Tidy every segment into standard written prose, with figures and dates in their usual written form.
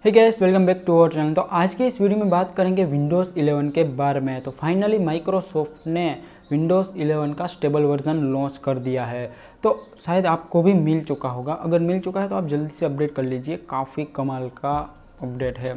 Hey guys, welcome back to our channel. तो आज के इस वीडियो में बात करेंगे विंडोज़ 11 के बारे में। तो फाइनली माइक्रोसॉफ्ट ने विंडोज़ 11 का स्टेबल वर्जन लॉन्च कर दिया है। तो शायद आपको भी मिल चुका होगा। अगर मिल चुका है तो आप जल्दी से अपडेट कर लीजिए, काफ़ी कमाल का अपडेट है।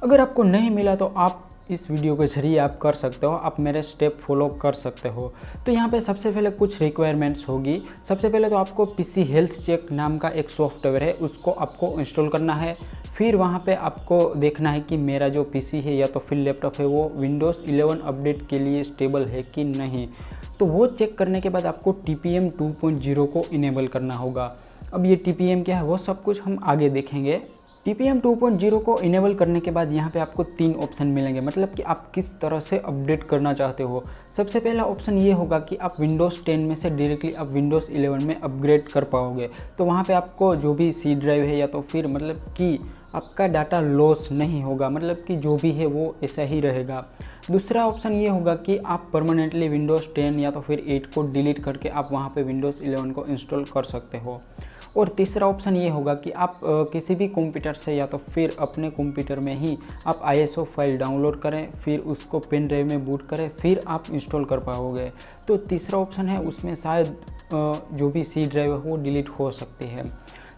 अगर आपको नहीं मिला तो आप इस वीडियो के जरिए आप कर सकते हो, आप मेरे स्टेप फॉलो कर सकते हो। तो यहाँ पे सबसे पहले कुछ रिक्वायरमेंट्स होगी। सबसे पहले तो आपको पीसी हेल्थ चेक नाम का एक सॉफ्टवेयर है, उसको आपको इंस्टॉल करना है। फिर वहाँ पे आपको देखना है कि मेरा जो पीसी है या तो फिर लैपटॉप है वो विंडोज़ 11 अपडेट के लिए स्टेबल है कि नहीं। तो वो चेक करने के बाद आपको TPM 2.0 को इनेबल करना होगा। अब ये TPM क्या है वो सब कुछ हम आगे देखेंगे। TPM 2.0 को इनेबल करने के बाद यहाँ पे आपको 3 ऑप्शन मिलेंगे, मतलब कि आप किस तरह से अपडेट करना चाहते हो। सबसे पहला ऑप्शन ये होगा कि आप विंडोज़ 10 में से डायरेक्टली आप विंडोज़ 11 में अपग्रेड कर पाओगे। तो वहाँ पे आपको जो भी सी ड्राइव है या तो फिर मतलब कि आपका डाटा लॉस नहीं होगा, मतलब कि जो भी है वो ऐसा ही रहेगा। दूसरा ऑप्शन ये होगा कि आप परमानेंटली विंडोज़ 10 या तो फिर 8 को डिलीट करके आप वहाँ पे विंडोज़ 11 को इंस्टॉल कर सकते हो। और तीसरा ऑप्शन ये होगा कि आप किसी भी कंप्यूटर से या तो फिर अपने कंप्यूटर में ही आप ISO फाइल डाउनलोड करें, फिर उसको पेन ड्राइव में बूट करें, फिर आप इंस्टॉल कर पाओगे। तो तीसरा ऑप्शन है, उसमें शायद जो भी सी ड्राइव है वो डिलीट हो सकती है।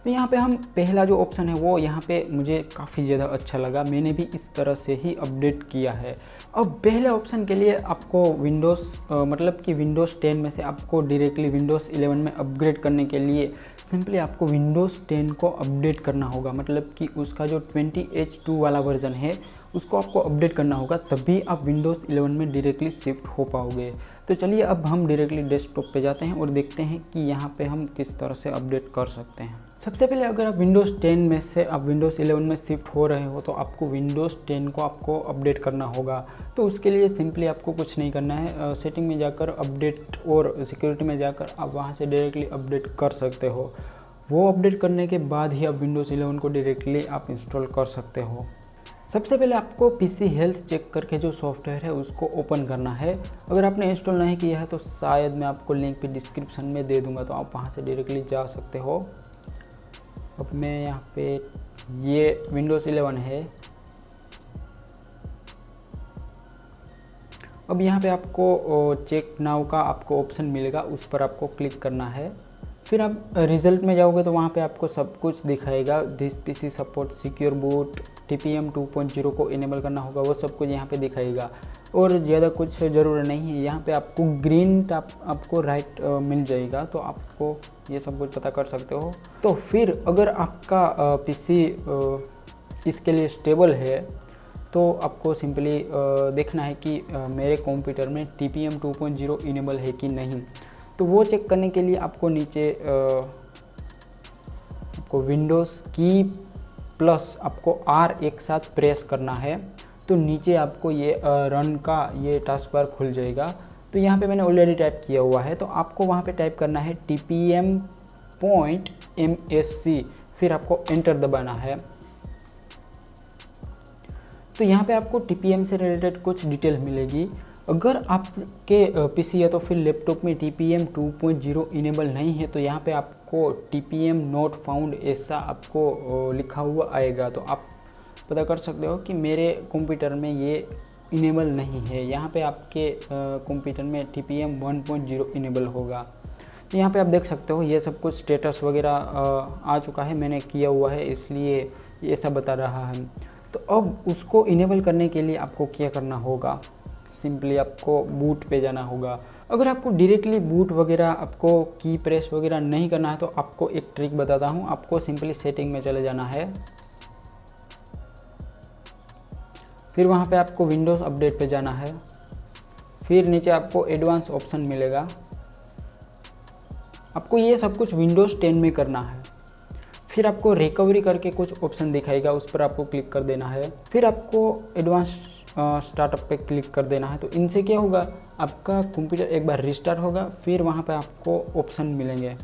तो यहाँ पे हम पहला जो ऑप्शन है वो यहाँ पे मुझे काफ़ी ज़्यादा अच्छा लगा, मैंने भी इस तरह से ही अपडेट किया है। अब पहले ऑप्शन के लिए आपको विंडोज़ मतलब कि विंडोज़ 10 में से आपको डायरेक्टली विंडोज़ 11 में अपग्रेड करने के लिए सिंपली आपको विंडोज़ 10 को अपडेट करना होगा, मतलब कि उसका जो 20H2 वाला वर्जन है उसको आपको अपडेट करना होगा, तभी आप विंडोज़ 11 में डायरेक्टली शिफ्ट हो पाओगे। तो चलिए अब हम डायरेक्टली डेस्कटॉप पे जाते हैं और देखते हैं कि यहाँ पे हम किस तरह से अपडेट कर सकते हैं। सबसे पहले अगर आप विंडोज़ 10 में से आप विंडोज़ 11 में शिफ्ट हो रहे हो तो आपको विंडोज़ 10 को आपको अपडेट करना होगा। तो उसके लिए सिंपली आपको कुछ नहीं करना है, सेटिंग में जाकर अपडेट और सिक्योरिटी में जाकर आप वहाँ से डायरेक्टली अपडेट कर सकते हो। वो अपडेट करने के बाद ही आप विंडोज़ 11 को डायरेक्टली आप इंस्टॉल कर सकते हो। सबसे पहले आपको पीसी हेल्थ चेक करके जो सॉफ्टवेयर है उसको ओपन करना है। अगर आपने इंस्टॉल नहीं किया है तो शायद मैं आपको लिंक भी डिस्क्रिप्शन में दे दूंगा, तो आप वहाँ से डायरेक्टली जा सकते हो। अब मैं यहाँ पे ये विंडोज़ 11 है। अब यहाँ पे आपको चेक नाउ का आपको ऑप्शन मिलेगा, उस पर आपको क्लिक करना है। फिर आप रिज़ल्ट में जाओगे तो वहाँ पे आपको सब कुछ दिखाएगा, this PC support secure boot, TPM 2.0 को इनेबल करना होगा, वो सब कुछ यहाँ पे दिखाएगा। और ज़्यादा कुछ ज़रूर नहीं है, यहाँ पे आपको ग्रीन टैप आपको राइट मिल जाएगा, तो आपको ये सब कुछ पता कर सकते हो। तो फिर अगर आपका पीसी इसके लिए स्टेबल है तो आपको सिंपली देखना है कि मेरे कंप्यूटर में TPM 2.0 इनेबल है कि नहीं। तो वो चेक करने के लिए आपको नीचे आपको विंडोज़ की प्लस आपको R एक साथ प्रेस करना है। तो नीचे आपको ये रन का ये टास्क बार खुल जाएगा। तो यहाँ पे मैंने ऑलरेडी टाइप किया हुआ है, तो आपको वहाँ पे टाइप करना है TPM.MSC, फिर आपको एंटर दबाना है। तो यहाँ पे आपको TPM से रिलेटेड कुछ डिटेल मिलेगी। अगर आपके पीसी या तो फिर लैपटॉप में TPM 2.0 इनेबल नहीं है तो यहाँ पे आपको TPM नॉट फाउंड ऐसा आपको लिखा हुआ आएगा। तो आप पता कर सकते हो कि मेरे कंप्यूटर में ये इनेबल नहीं है। यहाँ पे आपके कंप्यूटर में TPM 1.0 इनेबल होगा। तो यहाँ पे आप देख सकते हो ये सब कुछ स्टेटस वगैरह आ चुका है, मैंने किया हुआ है इसलिए ये ऐसा बता रहा है। तो अब उसको इनेबल करने के लिए आपको क्या करना होगा, सिंपली आपको बूट पे जाना होगा। अगर आपको डायरेक्टली बूट वगैरह आपको की प्रेस वगैरह नहीं करना है तो आपको एक ट्रिक बताता हूँ। आपको सिंपली सेटिंग में चले जाना है, फिर वहाँ पे आपको विंडोज़ अपडेट पे जाना है, फिर नीचे आपको एडवांस ऑप्शन मिलेगा। आपको ये सब कुछ विंडोज़ 10 में करना है। फिर आपको रिकवरी करके कुछ ऑप्शन दिखाएगा, उस पर आपको क्लिक कर देना है। फिर आपको एडवांस स्टार्टअप पे क्लिक कर देना है। तो इनसे क्या होगा, आपका कंप्यूटर एक बार रिस्टार्ट होगा, फिर वहाँ पे आपको ऑप्शन मिलेंगे।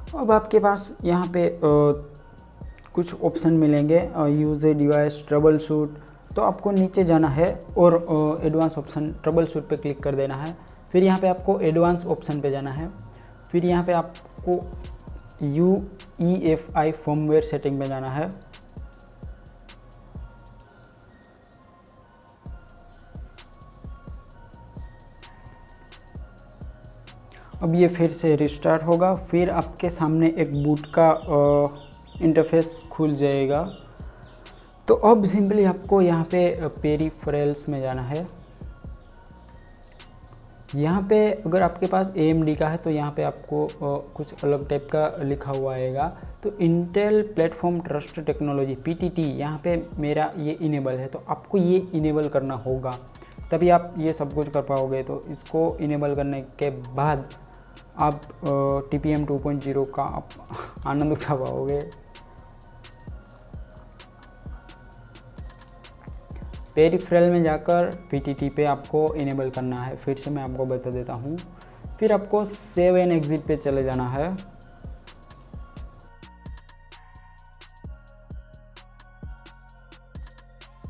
अब आपके पास यहाँ पे कुछ ऑप्शन मिलेंगे, use a device, trouble shoot. तो आपको नीचे जाना है और एडवांस ऑप्शन ट्रबल शूट पे क्लिक कर देना है। फिर यहाँ पे आपको एडवांस ऑप्शन पे जाना है। फिर यहाँ पे आपको UEFI फर्मवेयर सेटिंग में जाना है। अब ये फिर से रिस्टार्ट होगा। फिर आपके सामने एक बूट का इंटरफेस खुल जाएगा। तो अब सिंपली आपको यहाँ पे पेरिफेरल्स में जाना है। यहाँ पे अगर आपके पास AMD का है तो यहाँ पे आपको कुछ अलग टाइप का लिखा हुआ आएगा। तो Intel platform trust technology PTT यहाँ पे मेरा ये इनेबल है, तो आपको ये इनेबल करना होगा, तभी आप ये सब कुछ कर पाओगे। तो इसको इनेबल करने के बाद आप TPM 2.0 का आप आनंद उठा पाओगे। पेरिफेरल में जाकर PTT पे आपको इनेबल करना है। फिर से मैं आपको बता देता हूँ। फिर आपको सेव एंड एग्जिट पे चले जाना है।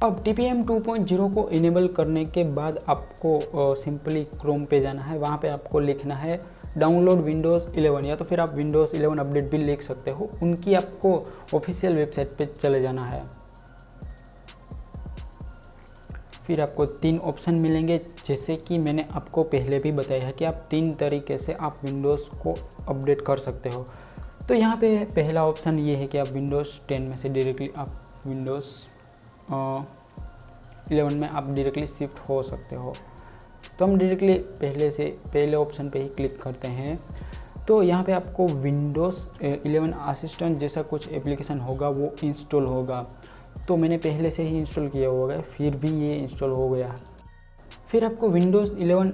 अब TPM 2.0 को इनेबल करने के बाद आपको सिंपली क्रोम पे जाना है। वहाँ पे आपको लिखना है डाउनलोड विंडोज़ 11, या तो फिर आप विंडोज़ 11 अपडेट भी लिख सकते हो। उनकी आपको ऑफिशियल वेबसाइट पे चले जाना है। फिर आपको 3 ऑप्शन मिलेंगे, जैसे कि मैंने आपको पहले भी बताया है कि आप 3 तरीके से आप विंडोज़ को अपडेट कर सकते हो। तो यहाँ पे पहला ऑप्शन ये है कि आप विंडोज़ 10 में से डायरेक्टली आप विंडोज़ 11 में आप डायरेक्टली शिफ्ट हो सकते हो। तो हम डायरेक्टली पहले ऑप्शन पे ही क्लिक करते हैं। तो यहाँ पे आपको विंडोज़ 11 असिस्टेंट जैसा कुछ एप्लीकेशन होगा वो इंस्टॉल होगा। तो मैंने पहले से ही इंस्टॉल किया हुआ है, फिर भी ये इंस्टॉल हो गया। फिर आपको विंडोज़ 11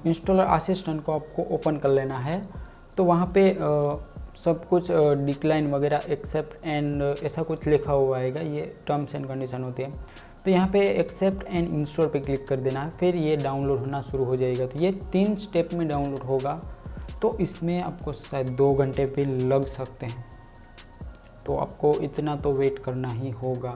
इंस्टॉलर असिस्टेंट को आपको ओपन कर लेना है। तो वहाँ पे सब कुछ डिक्लाइन वगैरह एक्सेप्ट एंड ऐसा कुछ लिखा हुआ आएगा, ये टर्म्स एंड कंडीशन होती है। तो यहाँ पे एक्सेप्ट एंड इंस्टॉल पे क्लिक कर देना है। फिर ये डाउनलोड होना शुरू हो जाएगा। तो ये 3 स्टेप में डाउनलोड होगा। तो इसमें आपको शायद 2 घंटे भी लग सकते हैं। तो आपको इतना तो वेट करना ही होगा।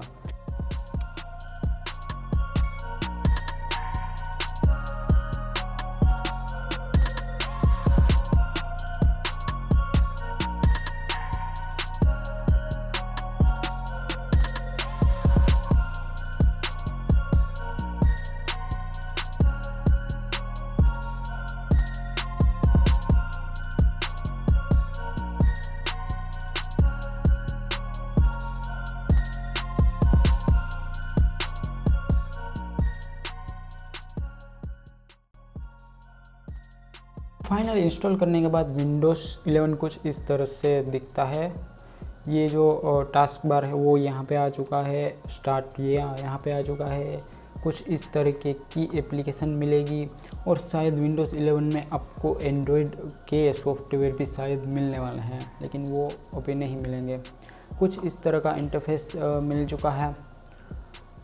फाइनल इंस्टॉल करने के बाद विंडोज़ 11 कुछ इस तरह से दिखता है। ये जो टास्क बार है वो यहाँ पे आ चुका है, स्टार्ट ये यहाँ पे आ चुका है। कुछ इस तरीके की एप्लीकेशन मिलेगी और शायद विंडोज़ 11 में आपको एंड्रॉयड के सॉफ्टवेयर भी शायद मिलने वाले हैं, लेकिन वो अभी नहीं मिलेंगे। कुछ इस तरह का इंटरफेस मिल चुका है।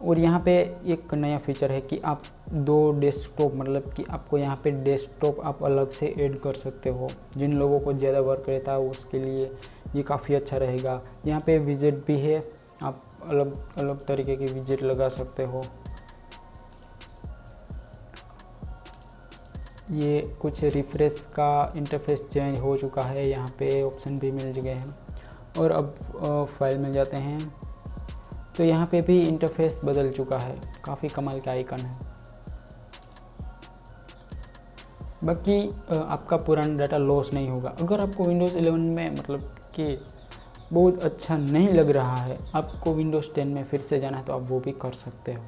और यहाँ पे एक नया फीचर है कि आप 2 डेस्कटॉप, मतलब कि आपको यहाँ पे डेस्कटॉप आप अलग से ऐड कर सकते हो। जिन लोगों को ज़्यादा वर्क रहता है उसके लिए ये काफ़ी अच्छा रहेगा। यहाँ पे विजेट भी है, आप अलग अलग तरीके के विजेट लगा सकते हो। ये कुछ रिफ्रेश का इंटरफेस चेंज हो चुका है, यहाँ पे ऑप्शन भी मिल गए हैं। और अब फाइल में जाते हैं तो यहाँ पे भी इंटरफेस बदल चुका है, काफ़ी कमाल का आइकन है। बाकी आपका पुराना डाटा लॉस नहीं होगा। अगर आपको विंडोज़ 11 में मतलब कि बहुत अच्छा नहीं लग रहा है, आपको विंडोज़ 10 में फिर से जाना है, तो आप वो भी कर सकते हो।